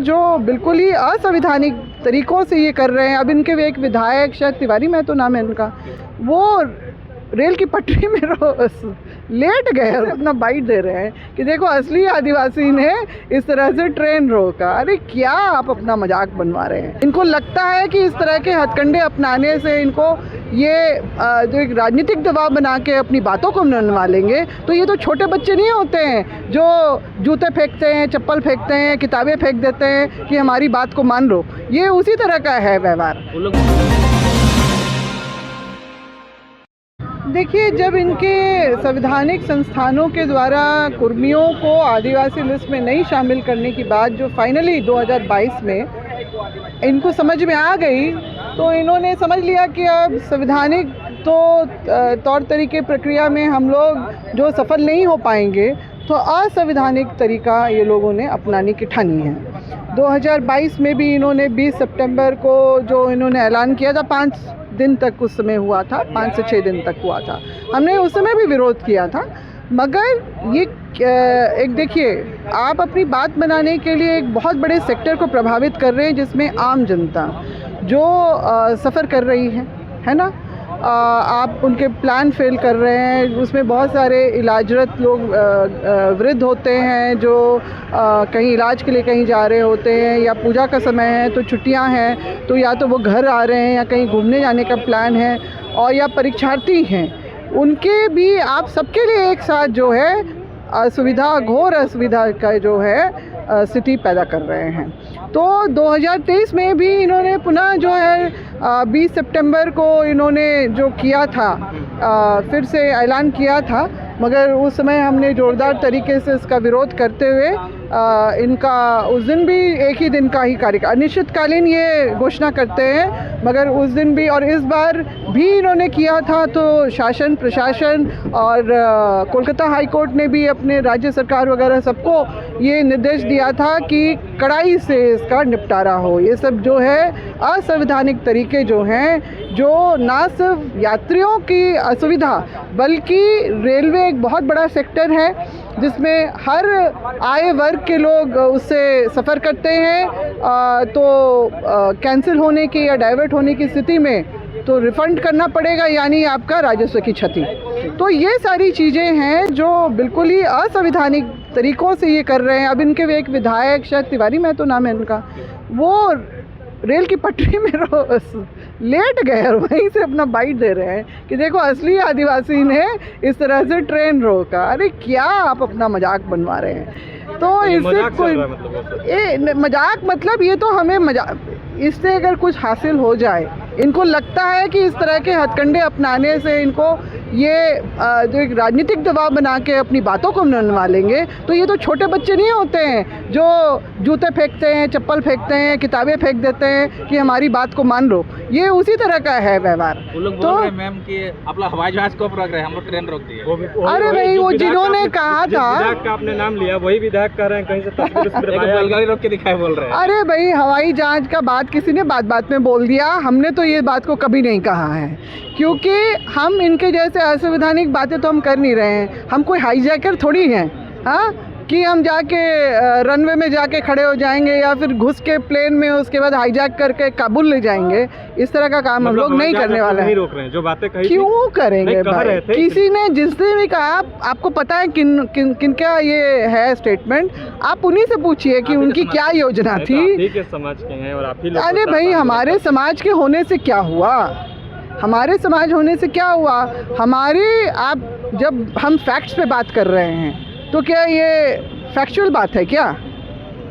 जो बिल्कुल ही असंवैधानिक तरीक़ों से ये कर रहे हैं। अब इनके एक विधायक, शायद तिवारी महतो नाम है इनका, वो रेल की पटरी में लेट गए और अपना बाइट दे रहे हैं कि देखो असली आदिवासी ने इस तरह से ट्रेन रोका। अरे क्या आप अपना मजाक बनवा रहे हैं? इनको लगता है कि इस तरह के हथकंडे अपनाने से इनको ये जो एक राजनीतिक दबाव बना के अपनी बातों को मनवा लेंगे। तो ये तो छोटे बच्चे नहीं होते हैं जो जूते फेंकते हैं, चप्पल फेंकते हैं, किताबें फेंक देते हैं कि हमारी बात को मान लो। ये उसी तरह का है व्यवहार। देखिए, जब इनके संवैधानिक संस्थानों के द्वारा कुर्मियों को आदिवासी लिस्ट में नहीं शामिल करने की बात जो फाइनली 2022 में इनको समझ में आ गई, तो इन्होंने समझ लिया कि अब संवैधानिक तौर तरीके प्रक्रिया में हम लोग जो सफल नहीं हो पाएंगे, तो असंवैधानिक तरीका ये लोगों ने अपनाने की ठानी है। 2022 में भी इन्होंने 20 सितंबर को जो इन्होंने ऐलान किया था, 5 दिन तक उस समय हुआ था, 5 से 6 दिन तक हुआ था। हमने उस समय भी विरोध किया था, मगर ये एक देखिए, आप अपनी बात बनाने के लिए एक बहुत बड़े सेक्टर को प्रभावित कर रहे हैं, जिसमें आम जनता जो सफ़र कर रही है ना। आप उनके प्लान फेल कर रहे हैं। उसमें बहुत सारे इलाजरत लोग वृद्ध होते हैं जो कहीं इलाज के लिए कहीं जा रहे होते हैं, या पूजा का समय है तो छुट्टियां हैं, तो या तो वो घर आ रहे हैं या कहीं घूमने जाने का प्लान है, और या परीक्षार्थी हैं। उनके भी आप सबके लिए एक साथ जो है असुविधा, घोर असुविधा का जो है स्थिति पैदा कर रहे हैं। तो 2023 में भी इन्होंने पुनः जो है 20 सितंबर को इन्होंने जो किया था, फिर से ऐलान किया था, मगर उस समय हमने ज़ोरदार तरीके से इसका विरोध करते हुए इनका उस दिन भी एक ही दिन का ही कार्यकाल, अनिश्चितकालीन ये घोषणा करते हैं, मगर उस दिन भी और इस बार भी इन्होंने किया था। तो शासन प्रशासन और कोलकाता हाई कोर्ट ने भी अपने राज्य सरकार वगैरह सबको ये निर्देश दिया था कि कड़ाई से इसका निपटारा हो। ये सब जो है असंवैधानिक तरीके जो हैं, जो ना सिर्फ यात्रियों की असुविधा, बल्कि रेलवे एक बहुत बड़ा सेक्टर है जिसमें हर आय वर्ग के लोग उससे सफ़र करते हैं, तो कैंसिल होने की या डाइवर्ट होने की स्थिति में तो रिफ़ंड करना पड़ेगा, यानी आपका राजस्व की क्षति। तो ये सारी चीज़ें हैं जो बिल्कुल ही असंवैधानिक तरीक़ों से ये कर रहे हैं। अब इनके एक विधायक, शायद तिवारी महतो नाम है इनका, वो रेल की पटरी में लेट गए और वहीं से अपना बाइट दे रहे हैं कि देखो असली आदिवासी ने इस तरह से ट्रेन रोका। अरे क्या आप अपना मजाक बनवा रहे हैं? तो इससे कोई मजाक मतलब ये तो हमें मजाक, इससे अगर कुछ हासिल हो जाए, इनको लगता है कि इस तरह के हथकंडे अपनाने से इनको ये जो एक राजनीतिक दबाव बना के अपनी बातों को मनवा लेंगे। तो ये तो छोटे बच्चे नहीं होते हैं जो जूते फेंकते हैं, चप्पल फेंकते हैं, किताबें फेंक देते हैं कि हमारी बात को मान लो। ये उसी तरह का है व्यवहार। वो लोग बोल रहे हैं मैम कि आप लोग हवाई जहाज को रोक रहे हैं, हम लोग ट्रेन रोक दिए। अरे भाई, वो जिन्होंने कहा था, विधायक का आपने नाम लिया, वही विधायक कह रहे हैं कहीं से बैलगाड़ी रोक के दिखाए बोल रहे हैं। अरे भाई, हवाई जहाज का बात किसी ने बात में बोल दिया। हमने तो ये बात को कभी नहीं कहा है, क्योंकि हम इनके जैसे असंवैधानिक बातें तो हम कर नहीं रहे हैं। हम कोई हाईजैकर थोड़ी हैं, हाँ, कि हम जाके रनवे में जाके खड़े हो जाएंगे या फिर घुस के प्लेन में उसके बाद हाईजैक करके काबुल ले जाएंगे। इस तरह का काम हम लोग नहीं करने वाले हैं। रोक रहे हैं, जो बातें कही क्यों करेंगे भाई? किसी ने, जिसने भी कहा, आपको पता है किन क्या ये है स्टेटमेंट, आप उन्हीं से पूछिए कि उनकी क्या योजना थी। समाज के हैं और आप ही। अरे भाई, हमारे समाज के होने से क्या हुआ? हमारे समाज होने से क्या हुआ? आप जब हम फैक्ट्स पे बात कर रहे हैं, तो क्या ये फैक्चुअल बात है क्या?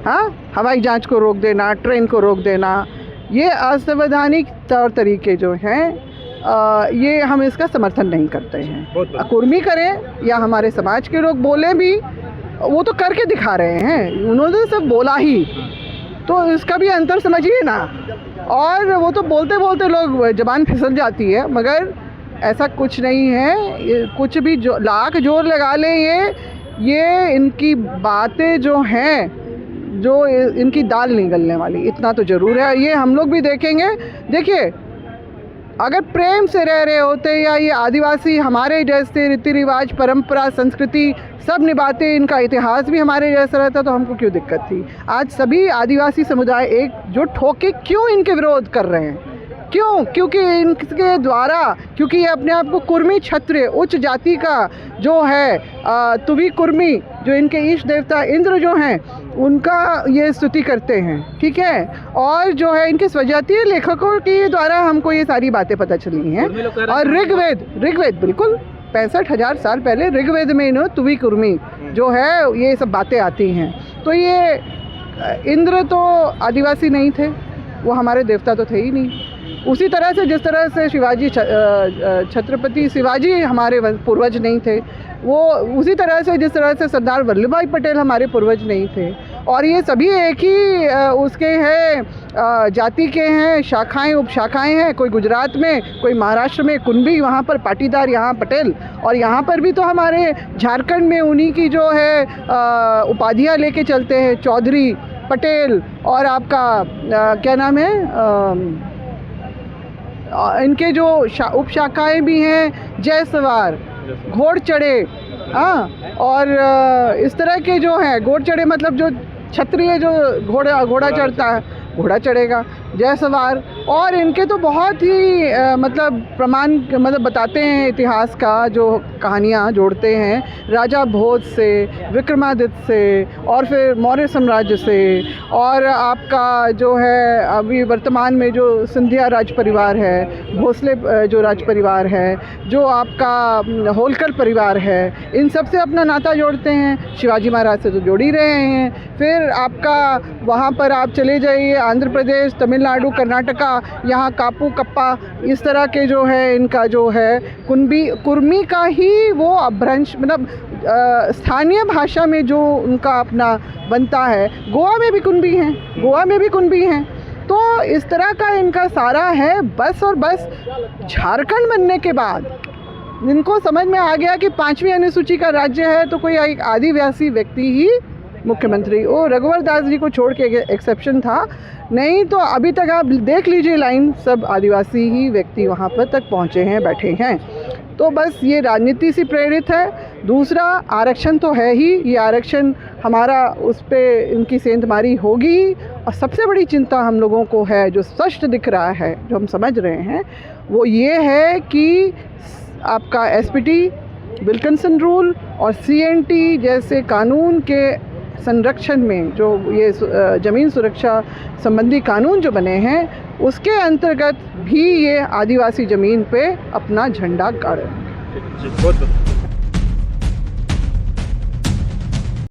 हाँ, हवाई जहाज को रोक देना, ट्रेन को रोक देना, ये असंवैधानिक तौर तरीके जो हैं, ये हम इसका समर्थन नहीं करते हैं। कुर्मी करें या हमारे समाज के लोग बोले भी, वो तो करके दिखा रहे हैं, उन्होंने सिर्फ बोला ही, तो इसका भी अंतर समझिए ना। और वो तो बोलते बोलते लोग ज़बान फिसल जाती है, मगर ऐसा कुछ नहीं है। कुछ भी जो लाख जोर लगा लें, ये इनकी बातें जो हैं, जो इनकी दाल नहीं गलने वाली, इतना तो ज़रूर है। ये हम लोग भी देखेंगे। देखिए, अगर प्रेम से रह रहे होते या ये आदिवासी हमारे जैसे रीति रिवाज परंपरा संस्कृति सब निभाते, इनका इतिहास भी हमारे जैसा रहता, तो हमको क्यों दिक्कत थी। आज सभी आदिवासी समुदाय एकजुट होके क्यों इनके विरोध कर रहे हैं? क्यों? क्योंकि इनके द्वारा, क्योंकि ये अपने आप को कुर्मी क्षत्रिय उच्च जाति का जो है तुवी कुर्मी, जो इनके इष्ट देवता इंद्र जो हैं उनका ये स्तुति करते हैं, ठीक है। और जो है इनके स्वजातीय लेखकों के द्वारा हमको ये सारी बातें पता चली हैं। और ऋग्वेद बिल्कुल 65,000 साल पहले ऋग्वेद में इन्होंने तुवी कुर्मी जो है ये सब बातें आती हैं। तो ये इंद्र तो आदिवासी नहीं थे, वो हमारे देवता तो थे ही नहीं। उसी तरह से जिस तरह से शिवाजी छत्रपति शिवाजी हमारे पूर्वज नहीं थे, वो उसी तरह से जिस तरह से सरदार वल्लभ भाई पटेल हमारे पूर्वज नहीं थे। और ये सभी एक ही उसके हैं जाति के हैं, शाखाएं उपशाखाएं हैं, कोई गुजरात में, कोई महाराष्ट्र में कुंबी, वहाँ पर पाटीदार, यहाँ पटेल। और यहाँ पर भी तो हमारे झारखंड में उन्हीं की जो है उपाधियाँ लेके चलते हैं, चौधरी, पटेल। और आपका क्या नाम है, इनके जो उपशाखाएं भी हैं, जयसवार, घोड़ चढ़े, हाँ। और इस तरह के जो हैं घोड़ चढ़े मतलब जो क्षत्रिय जो घोड़ा चढ़ता है, घोड़ा चढ़ेगा, जयसवार। और इनके तो बहुत ही मतलब प्रमाण मतलब बताते हैं इतिहास का, जो कहानियाँ जोड़ते हैं राजा भोज से, विक्रमादित्य से, और फिर मौर्य साम्राज्य से, और आपका जो है अभी वर्तमान में जो सिंधिया राज परिवार है, भोसले जो राज परिवार है, जो आपका होलकर परिवार है, इन सब से अपना नाता जोड़ते हैं। शिवाजी महाराज से तो जोड़ ही रहे हैं। फिर आपका वहाँ पर आप चले जाइए आंध्र प्रदेश, तमिलनाडु, कर्नाटका, यहाँ कापू कप्पा, इस तरह के जो है इनका जो है कुर्मी का ही वो अपभ्रंश मतलब स्थानीय भाषा में जो उनका अपना बनता है। गोवा में भी कुंबी हैं, तो इस तरह का इनका सारा है। बस और बस झारखंड बनने के बाद इनको समझ में आ गया कि 5वीं अनुसूची का राज्य है तो कोई एक आदिवासी व्यक्ति ही मुख्यमंत्री। वो रघुवर दास जी को छोड़ के एक्सेप्शन था, नहीं तो अभी तक आप देख लीजिए लाइन, सब आदिवासी ही व्यक्ति वहाँ पर तक पहुँचे हैं, बैठे हैं। तो बस ये राजनीति से प्रेरित है। दूसरा, आरक्षण तो है ही, ये आरक्षण हमारा उस पर इनकी सेंधमारी होगी। और सबसे बड़ी चिंता हम लोगों को है, जो स्पष्ट दिख रहा है, जो हम समझ रहे हैं, वो ये है कि आपका एसपीटी, विल्किंसन रूल और सीएनटी जैसे कानून के संरक्षण में जो ये ज़मीन सुरक्षा संबंधी कानून जो बने हैं, उसके अंतर्गत भी ये आदिवासी ज़मीन पे अपना झंडा गाड़े।